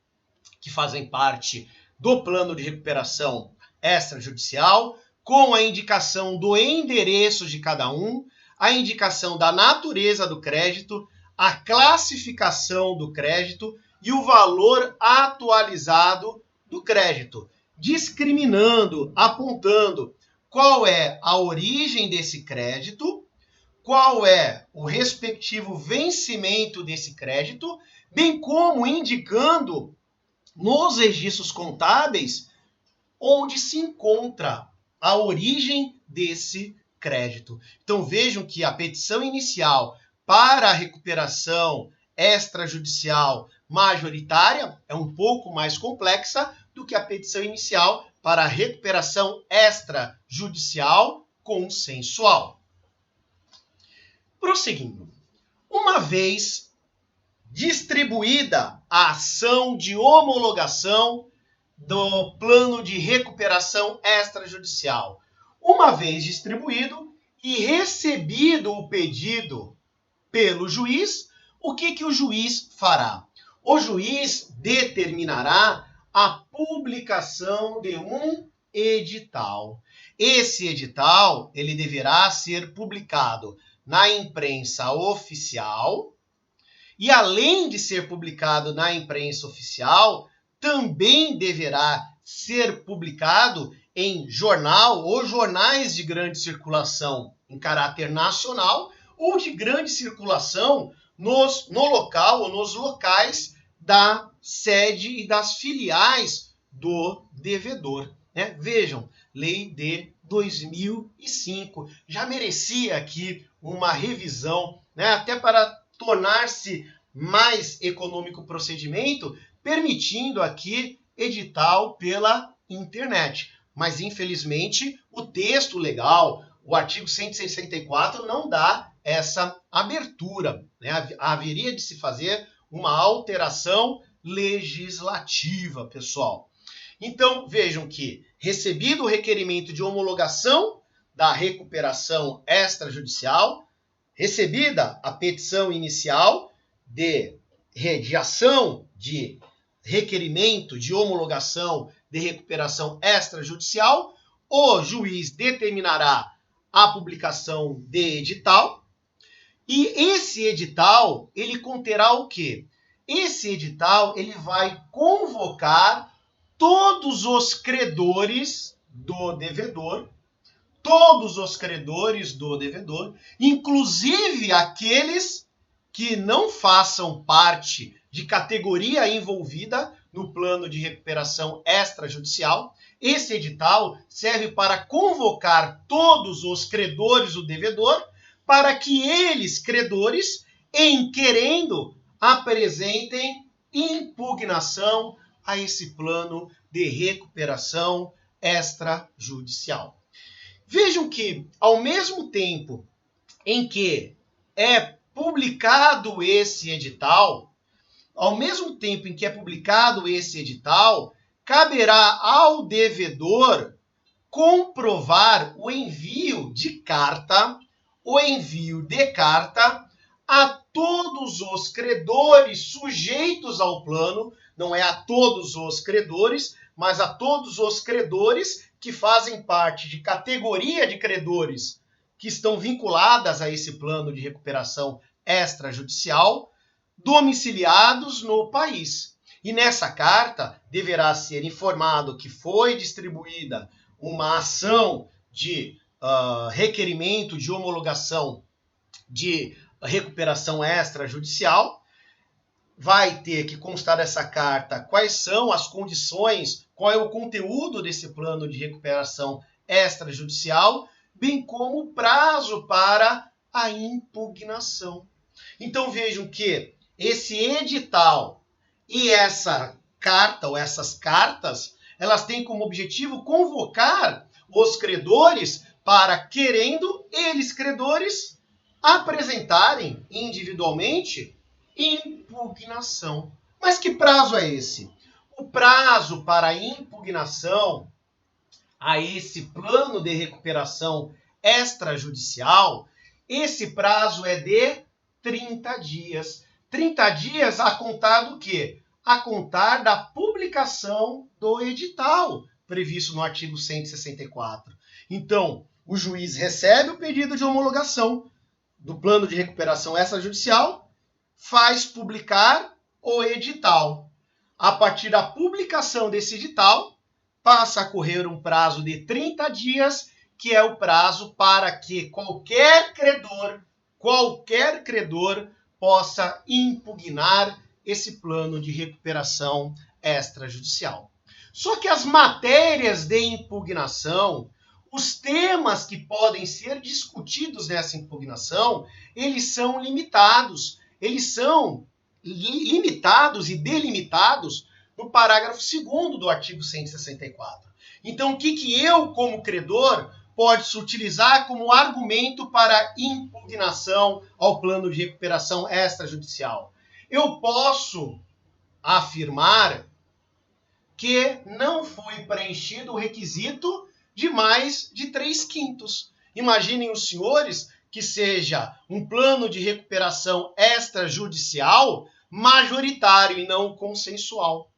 do plano de recuperação extrajudicial, com a indicação do endereço de cada um, a indicação da natureza do crédito, a classificação do crédito e o valor atualizado do crédito, discriminando, apontando qual é a origem desse crédito, qual é o respectivo vencimento desse crédito, bem como indicando nos registros contábeis onde se encontra a origem desse crédito. Então vejam que a petição inicial para a recuperação extrajudicial majoritária é um pouco mais complexa do que a petição inicial para recuperação extrajudicial consensual. Prosseguindo. Uma vez distribuída a ação de homologação do plano de recuperação extrajudicial, uma vez distribuído e recebido o pedido pelo juiz, o que o juiz fará? O juiz determinará a publicação de um edital. Esse edital, ele deverá ser publicado na imprensa oficial e, além de ser publicado na imprensa oficial, também deverá ser publicado em jornal ou jornais de grande circulação em caráter nacional ou de grande circulação no local ou nos locais da sede e das filiais do devedor. Né? Vejam, lei de 2005. Já merecia aqui uma revisão, né? Até para tornar-se mais econômico o procedimento, permitindo aqui edital pela internet. Mas, infelizmente, o texto legal, o artigo 164, não dá essa abertura. Né? Haveria de se fazer uma alteração legislativa, pessoal. Então, vejam que, recebido o requerimento de homologação da recuperação extrajudicial, recebida a petição inicial de ação de requerimento de homologação de recuperação extrajudicial, o juiz determinará a publicação de edital, e esse edital, ele conterá o quê? Esse edital, ele vai convocar todos os credores do devedor, inclusive aqueles que não façam parte de categoria envolvida no plano de recuperação extrajudicial. Esse edital serve para convocar todos os credores do devedor para que eles, credores, em querendo, apresentem impugnação a esse plano de recuperação extrajudicial. Vejam que, ao mesmo tempo em que é publicado esse edital, caberá ao devedor comprovar o envio de carta a todos os credores sujeitos ao plano, não é a todos os credores, mas a todos os credores que fazem parte de categoria de credores que estão vinculadas a esse plano de recuperação extrajudicial, domiciliados no país. E nessa carta deverá ser informado que foi distribuída uma ação de requerimento de homologação de recuperação extrajudicial. Vai ter que constar nessa carta quais são as condições, qual é o conteúdo desse plano de recuperação extrajudicial, bem como o prazo para a impugnação. Então vejam que esse edital e essa carta ou essas cartas, elas têm como objetivo convocar os credores para, querendo eles, credores, apresentarem individualmente impugnação. Mas que prazo é esse? O prazo para a impugnação a esse plano de recuperação extrajudicial, esse prazo é de 30 dias. 30 dias a contar do quê? A contar da publicação do edital, previsto no artigo 164. Então, o juiz recebe o pedido de homologação do plano de recuperação extrajudicial, faz publicar o edital. A partir da publicação desse edital, passa a correr um prazo de 30 dias, que é o prazo para que qualquer credor possa impugnar esse plano de recuperação extrajudicial. Só que as matérias de impugnação, os temas que podem ser discutidos nessa impugnação, eles são limitados, eles são limitados e delimitados no parágrafo 2º do artigo 164. Então, o que eu, como credor, pode-se utilizar como argumento para impugnação ao plano de recuperação extrajudicial? Eu posso afirmar que não foi preenchido o requisito de mais de 3/5. Imaginem os senhores que seja um plano de recuperação extrajudicial majoritário e não consensual.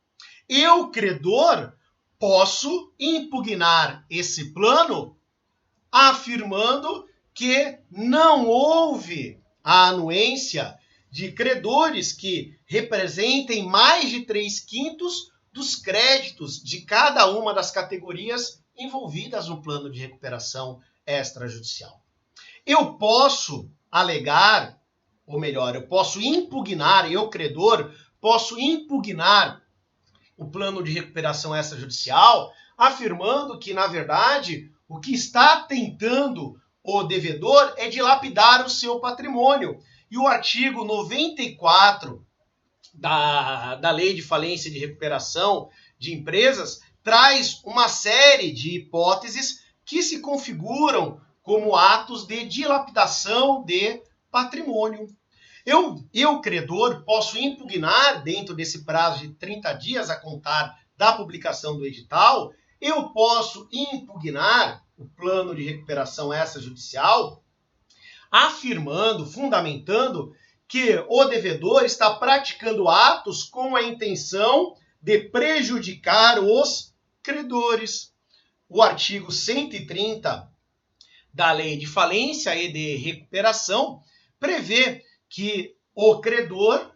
Eu, credor, posso impugnar esse plano afirmando que não houve a anuência de credores que representem mais de 3/5 dos créditos de cada uma das categorias envolvidas no plano de recuperação extrajudicial. Eu posso alegar, ou melhor, eu posso impugnar, eu, credor, posso impugnar o plano de recuperação extrajudicial, afirmando que, na verdade, o que está tentando o devedor é dilapidar o seu patrimônio. E o artigo 94 da Lei de Falência e de Recuperação de Empresas traz uma série de hipóteses que se configuram como atos de dilapidação de patrimônio. Eu, credor, posso impugnar, dentro desse prazo de 30 dias a contar da publicação do edital, eu posso impugnar o plano de recuperação extrajudicial, afirmando, fundamentando, que o devedor está praticando atos com a intenção de prejudicar os credores. O artigo 130 da Lei de Falência e de Recuperação prevê que o devedor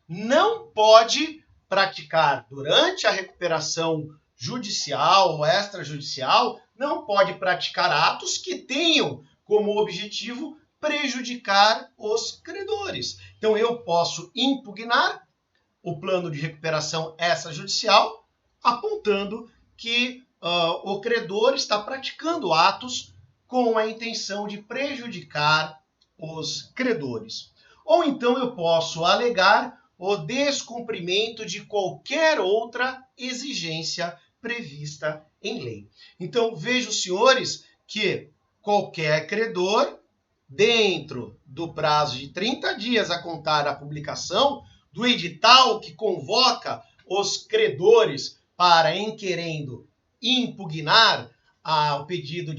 não pode praticar durante a recuperação judicial ou extrajudicial, não pode praticar atos que tenham como objetivo prejudicar os credores. Então eu posso impugnar o plano de recuperação extrajudicial apontando que o credor está praticando atos com a intenção de prejudicar os credores. Ou então eu posso alegar o descumprimento de qualquer outra exigência prevista em lei. Então, vejam, senhores, que qualquer credor, dentro do prazo de 30 dias a contar da publicação do edital que convoca os credores para, em querendo impugnar o pedido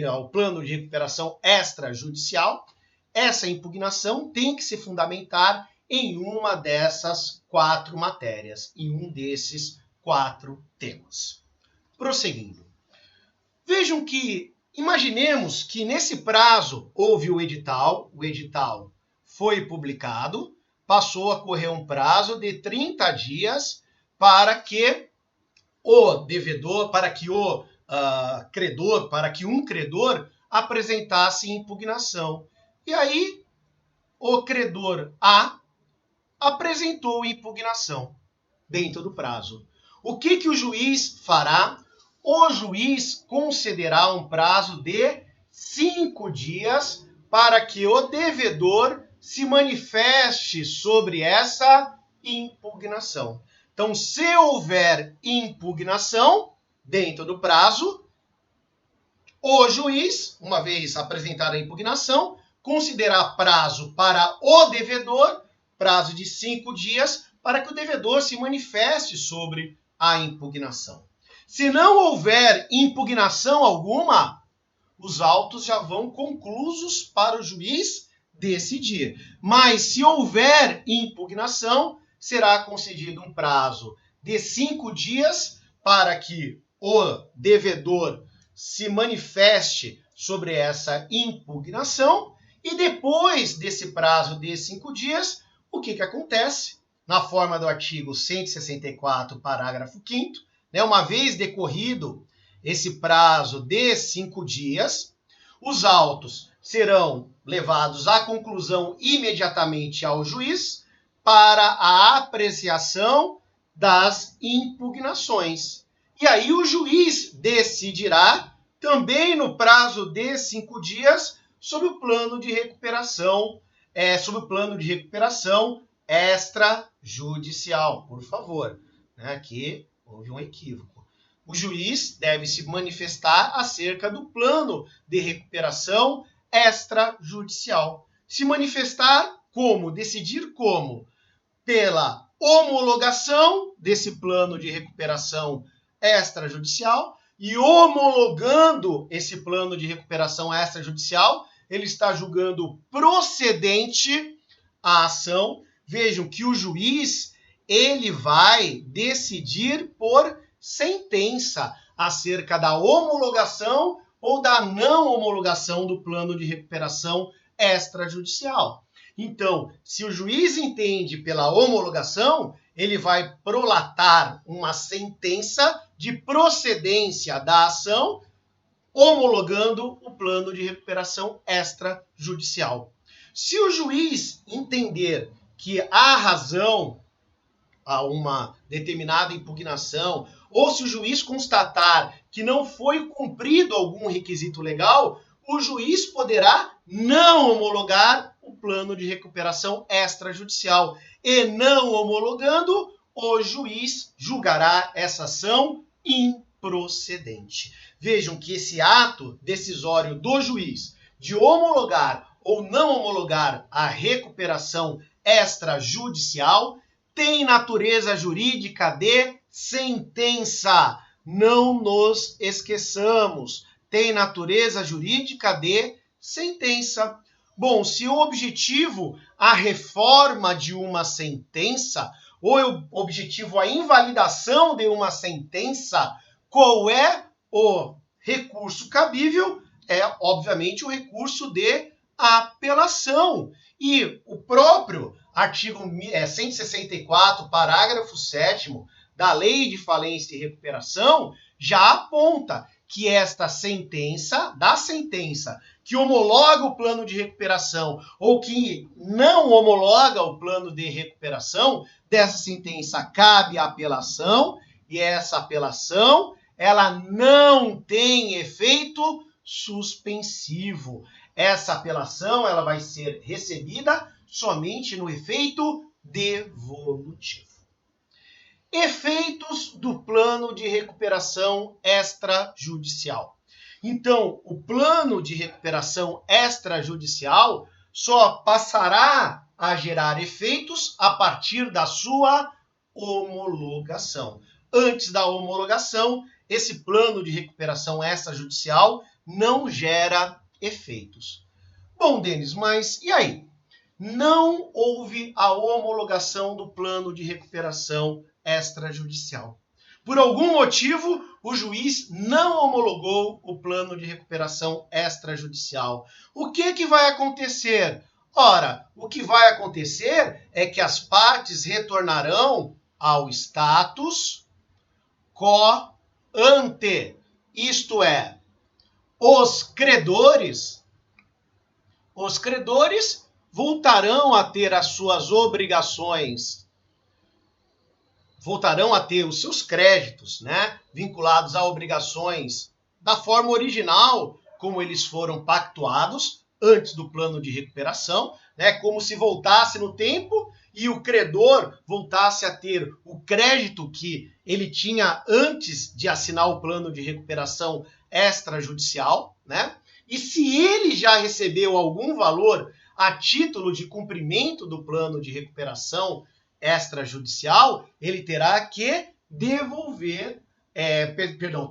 ao plano de recuperação extrajudicial, essa impugnação tem que se fundamentar em uma dessas 4 matérias, em um desses 4 temas. Prosseguindo. Vejam que, imaginemos que nesse prazo houve o edital foi publicado, passou a correr um prazo de 30 dias para que o devedor, para que o credor, para que um credor apresentasse impugnação. E aí, o credor A apresentou impugnação dentro do prazo. O que o juiz fará? O juiz concederá um prazo de 5 dias para que o devedor se manifeste sobre essa impugnação. Então, se houver impugnação dentro do prazo, o juiz, uma vez apresentada a impugnação, considerará prazo para o devedor, prazo de 5 dias, para que o devedor se manifeste sobre a impugnação. Se não houver impugnação alguma, os autos já vão conclusos para o juiz decidir. Mas se houver impugnação, será concedido um prazo de 5 dias para que o devedor se manifeste sobre essa impugnação. E depois desse prazo de 5 dias, o que acontece? Na forma do artigo 164, parágrafo 5º, uma vez decorrido esse prazo de 5 dias, os autos serão levados à conclusão imediatamente ao juiz para a apreciação das impugnações. E aí o juiz decidirá, também no prazo de 5 dias, sobre o plano de recuperação sobre o plano de recuperação extrajudicial, por favor. Né? Aqui houve um equívoco. O juiz deve se manifestar acerca do plano de recuperação extrajudicial. Se manifestar como? Decidir como? Pela homologação desse plano de recuperação extrajudicial e homologando esse plano de recuperação extrajudicial, ele está julgando procedente a ação. Vejam que o juiz ele vai decidir por sentença acerca da homologação ou da não homologação do plano de recuperação extrajudicial. Então, se o juiz entende pela homologação, ele vai prolatar uma sentença de procedência da ação, homologando o plano de recuperação extrajudicial. Se o juiz entender que há razão a uma determinada impugnação, ou se o juiz constatar que não foi cumprido algum requisito legal, o juiz poderá não homologar o plano de recuperação extrajudicial. E não homologando, o juiz julgará essa ação improcedente. Vejam que esse ato decisório do juiz de homologar ou não homologar a recuperação extrajudicial tem natureza jurídica de sentença. Não nos esqueçamos. Tem natureza jurídica de sentença. Bom, se o objetivo a reforma de uma sentença, ou o objetivo a invalidação de uma sentença, qual é o recurso cabível? É, obviamente, o recurso de apelação. E o próprio artigo 164, parágrafo 7º da Lei de Falência e Recuperação já aponta que esta sentença, que homologa o plano de recuperação ou que não homologa o plano de recuperação, dessa sentença cabe a apelação e essa apelação ela não tem efeito suspensivo. Essa apelação ela vai ser recebida somente no efeito devolutivo. Efeitos do plano de recuperação extrajudicial. Então, o plano de recuperação extrajudicial só passará a gerar efeitos a partir da sua homologação. Antes da homologação, esse plano de recuperação extrajudicial não gera efeitos. Bom, Denis, mas e aí? Não houve a homologação do plano de recuperação extrajudicial. Por algum motivo, o juiz não homologou o plano de recuperação extrajudicial. O que vai acontecer? Ora, o que vai acontecer é que as partes retornarão ao status quo ante, isto é, os credores voltarão a ter as suas obrigações, voltarão a ter os seus créditos, né, vinculados a obrigações da forma original, como eles foram pactuados antes do plano de recuperação, né, como se voltasse no tempo e o credor voltasse a ter o crédito que ele tinha antes de assinar o plano de recuperação extrajudicial, né? E se ele já recebeu algum valor a título de cumprimento do plano de recuperação extrajudicial, ele terá que devolver,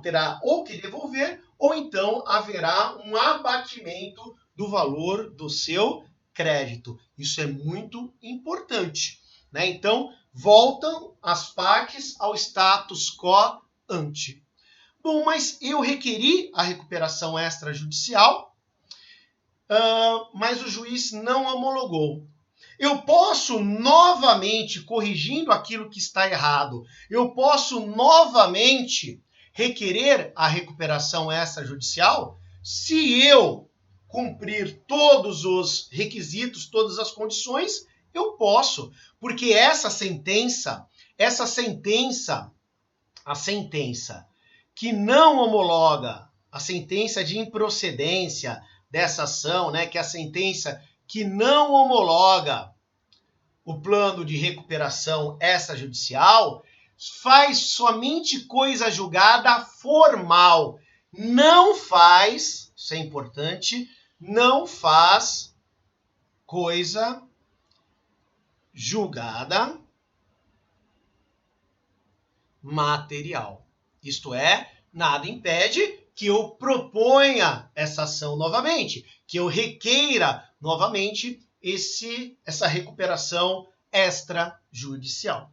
terá ou que devolver, ou então haverá um abatimento do valor do seu crédito. Isso é muito importante, né? Então, voltam as partes ao status quo ante. Bom, mas eu requeri a recuperação extrajudicial, mas o juiz não homologou. Eu posso novamente, corrigindo aquilo que está errado, eu posso novamente requerer a recuperação extrajudicial se eu cumprir todos os requisitos, todas as condições, eu posso, porque a sentença que não homologa, a sentença de improcedência dessa ação, né, que é a sentença que não homologa o plano de recuperação extrajudicial faz somente coisa julgada formal. Não faz, isso é importante, não faz coisa julgada material. Isto é, nada impede que eu proponha essa ação novamente, que eu requeira novamente essa recuperação extrajudicial.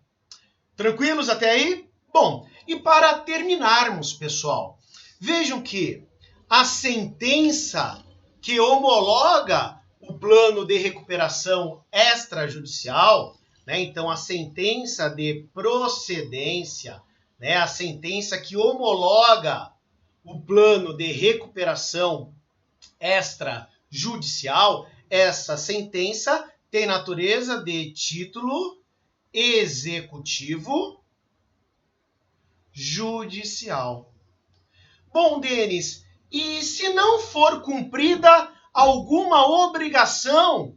Tranquilos até aí? Bom, e para terminarmos, pessoal, vejam que a sentença que homologa o plano de recuperação extrajudicial, né, então a sentença de procedência, né, a sentença que homologa o plano de recuperação extrajudicial, essa sentença tem natureza de título executivo judicial. Bom, Denis, e se não for cumprida alguma obrigação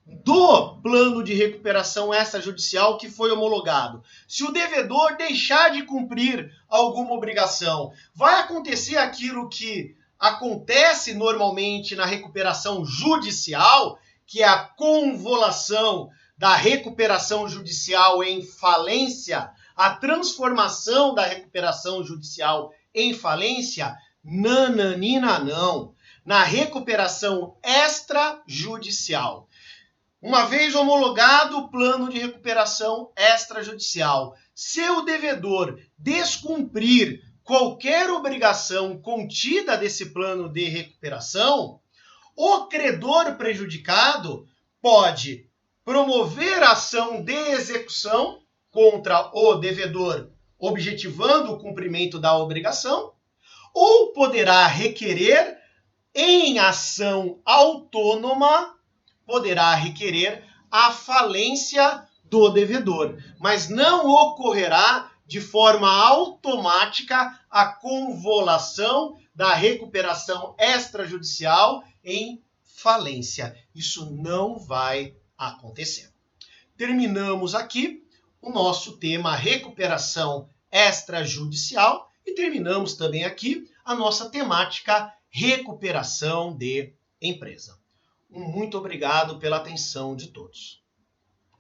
do plano de recuperação extrajudicial que foi homologado? Se o devedor deixar de cumprir alguma obrigação, vai acontecer aquilo que acontece normalmente na recuperação judicial, que é a convolução da recuperação judicial em falência, a transformação da recuperação judicial em falência? Nananina não. Na recuperação extrajudicial, uma vez homologado o plano de recuperação extrajudicial, se o devedor descumprir qualquer obrigação contida desse plano de recuperação, o credor prejudicado pode promover ação de execução contra o devedor, objetivando o cumprimento da obrigação, ou poderá requerer em ação autônoma, poderá requerer a falência do devedor, mas não ocorrerá de forma automática a convolução da recuperação extrajudicial em falência. Isso não vai acontecer. Terminamos aqui o nosso tema recuperação extrajudicial e terminamos também aqui a nossa temática recuperação de empresa. Muito obrigado pela atenção de todos.